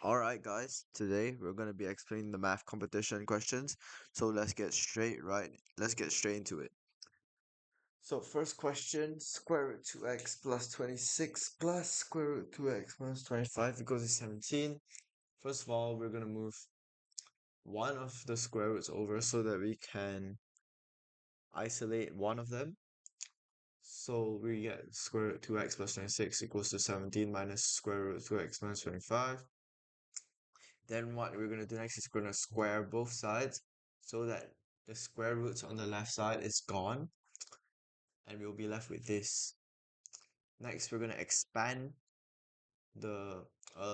Alright guys, today we're going to be explaining the math competition questions. So let's get straight into it. So first question, square root 2x plus 26 plus square root 2x minus 25 equals to 17. First of all, we're going to move one of the square roots over so that we can isolate one of them. So we get square root 2x plus 26 equals to 17 minus square root 2x minus 25. Then what we're going to do next is we're going to square both sides so that the square roots on the left side is gone and we'll be left with this. Next, we're going to expand the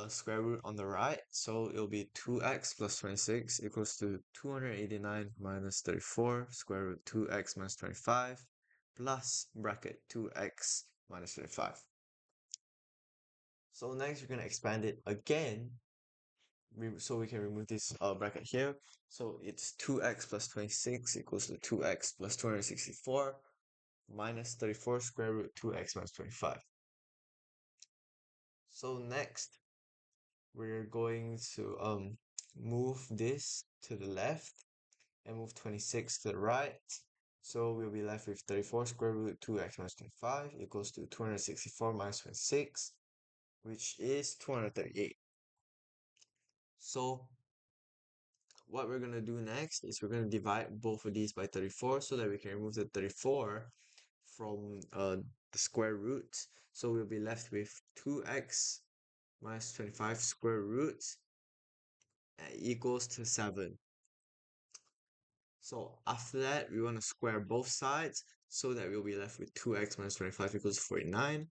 square root on the right. So it'll be 2x plus 26 equals to 289 minus 34 square root 2x minus 25 plus bracket 2x minus 25. So next, we're going to expand it again so we can remove this bracket here. So it's 2x plus 26 equals to 2x plus 264 minus 34 square root 2x minus 25. So next, we're going to move this to the left and move 26 to the right. So we'll be left with 34 square root 2x minus 25 equals to 264 minus 26, which is 238. So what we're going to do next is we're going to divide both of these by 34 so that we can remove the 34 from the square root. So we'll be left with 2x minus 25 square root equals to 7. So after that, we want to square both sides so that we'll be left with 2x minus 25 equals 49.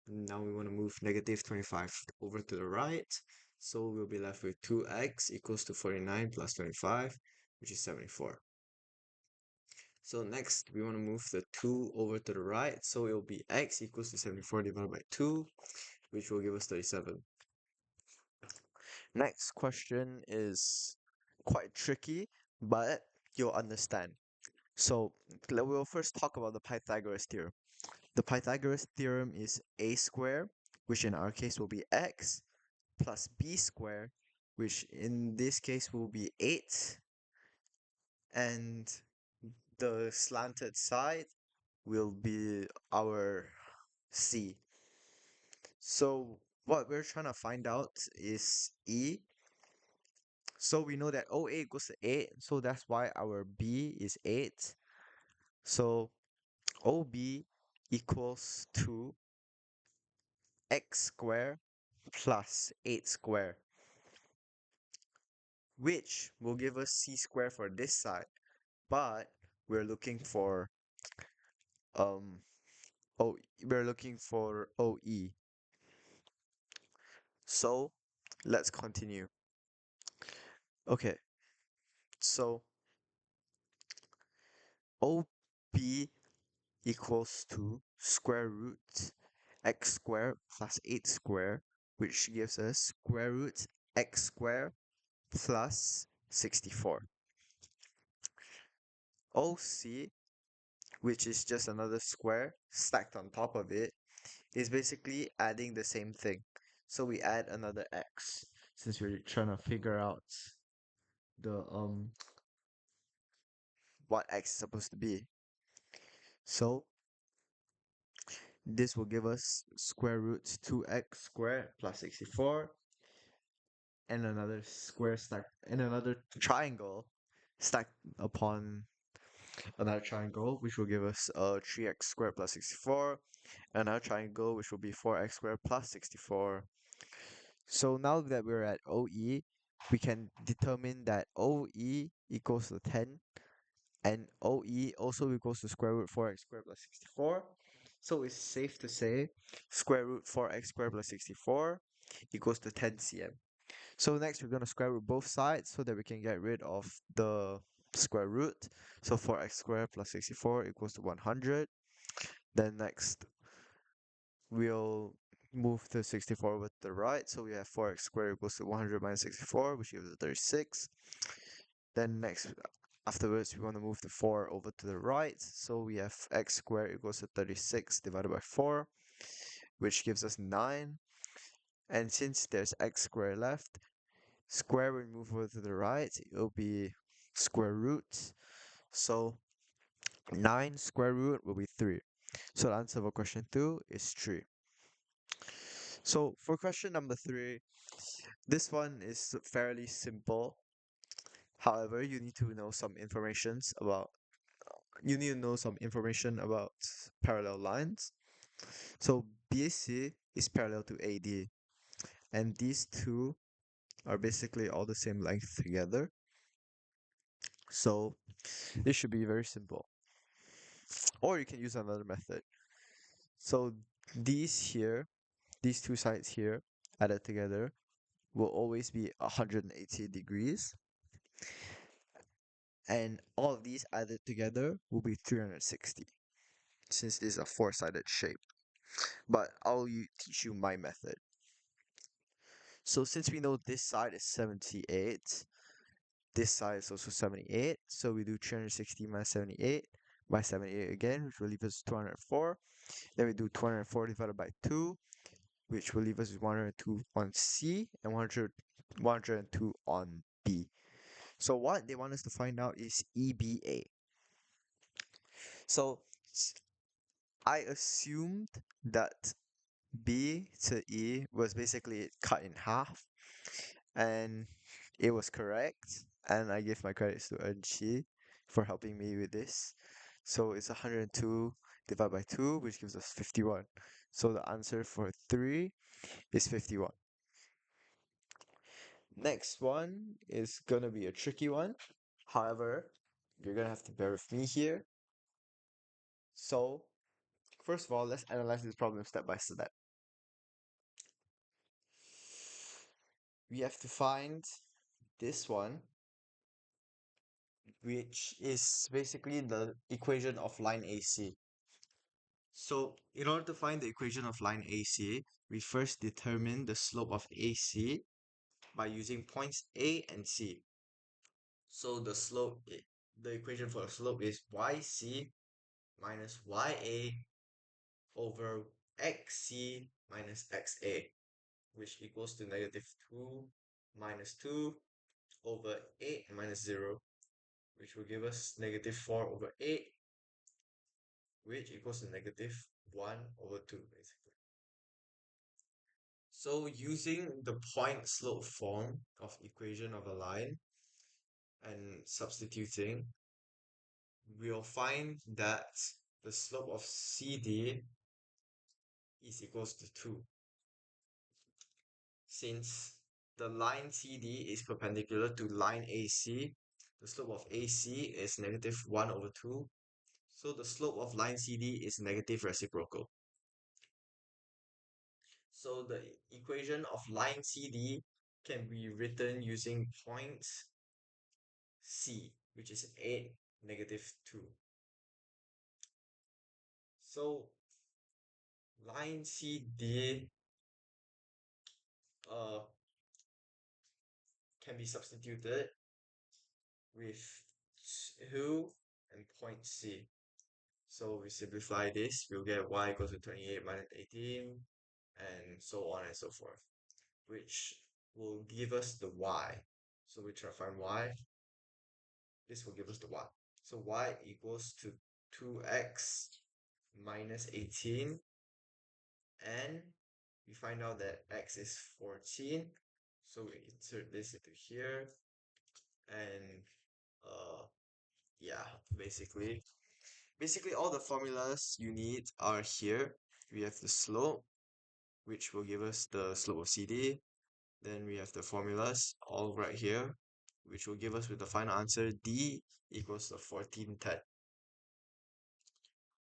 Now we want to move negative 25 over to the right. So we'll be left with 2x equals to 49 plus 25, which is 74. So next, we want to move the 2 over to the right. So it will be x equals to 74 divided by 2, which will give us 37. Next question is quite tricky, but you'll understand. So we'll first talk about the Pythagoras theorem. The Pythagoras theorem is a square, which in our case will be x, plus b square, which in this case will be 8, and the slanted side will be our c. So what we're trying to find out is e. So we know that OA equals to 8, so that's why our b is 8. So OB equals to x squared plus 8 squared, which will give us c squared for this side, but we're looking for um we're looking for OE. So let's continue. Okay, so OB equals to square root x squared plus 8 squared, which gives us square root x squared plus 64. OC, which is just another square stacked on top of it, is basically adding the same thing. So we add another x since we're trying to figure out the what x is supposed to be. So this will give us square root 2x squared plus 64 and another square stacked and another triangle stacked upon another triangle, which will give us 3x squared plus 64, another triangle, which will be 4x squared plus 64. So now that we're at OE, we can determine that OE equals to 10 and OE also equals to square root 4x squared plus 64. So it's safe to say square root 4x squared plus 64 equals to 10 cm. So next we're going to square root both sides so that we can get rid of the square root. So 4x squared plus 64 equals to 100. Then next we'll move the 64 with the right. So we have 4x squared equals to 100 minus 64, which gives us 36. Then next, afterwards, we want to move the 4 over to the right. So we have x squared equals to 36 divided by 4, which gives us 9. And since there's x squared left, square when we move over to the right, it'll be square root. So 9 square root will be 3. So the answer for question 2 is 3. So for question number 3, this one is fairly simple. However, you need to know some information about parallel lines. So BC is parallel to AD, and these two are basically all the same length together. So this should be very simple. Or you can use another method. So these here, these two sides here added together will always be 180 degrees. And all of these added together will be 360, since this is a four-sided shape. But teach you my method. So since we know this side is 78, this side is also 78, so we do 360 minus 78 by 78 again, which will leave us 204. Then we do 204 divided by 2, which will leave us with 102 on C and 102 on B. So what they want us to find out is EBA. So I assumed that B to E was basically cut in half, and it was correct. And I give my credits to Enchi for helping me with this. So it's 102 divided by 2, which gives us 51. So the answer for 3 is 51. Next one is gonna be a tricky one. However, you're gonna have to bear with me here. So, first of all, let's analyze this problem step by step. We have to find this one, which is basically the equation of line AC. So, in order to find the equation of line AC, we first determine the slope of AC by using points A and C. So the equation for the slope is YC minus YA over XC minus XA, which equals to negative 2 minus 2 over 8 minus 0, which will give us negative 4 over 8, which equals to negative 1 over 2, basically. So using the point slope form of equation of a line and substituting, we'll find that the slope of CD is equals to 2. Since the line CD is perpendicular to line AC, the slope of AC is negative 1 over 2. So the slope of line CD is negative reciprocal. So the equation of line CD can be written using point C, which is 8, negative 2. So line CD can be substituted with 2 and point C. So we simplify this, we'll get y equals to 28 minus 18, and so on and so forth, which will give us the y. So we try to find y. This will give us the y. So y equals to 2x minus 18, and we find out that x is 14. So we insert this into here, and yeah, basically all the formulas you need are here. We have the slope, which will give us the slope of CD. Then we have the formulas all right here, which will give us with the final answer D equals to 1410.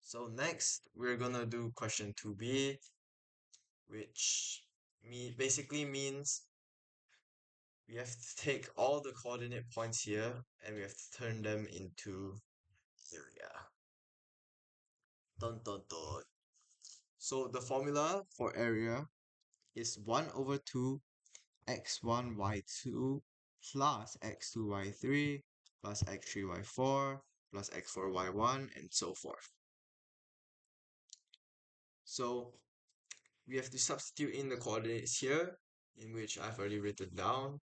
So next, we're gonna do question 2b, which basically means we have to take all the coordinate points here and we have to turn them into area. Dun dun dun. So the formula for area is 1 over 2 x1 y2 plus x2 y3 plus x3 y4 plus x4 y1 and so forth. So we have to substitute in the coordinates here, in which I've already written down,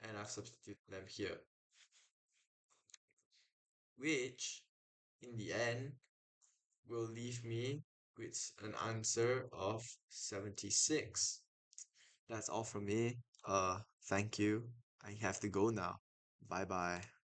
and I've substituted them here, which in the end will leave me with an answer of 76. That's all from me. Thank you. I have to go now. Bye bye.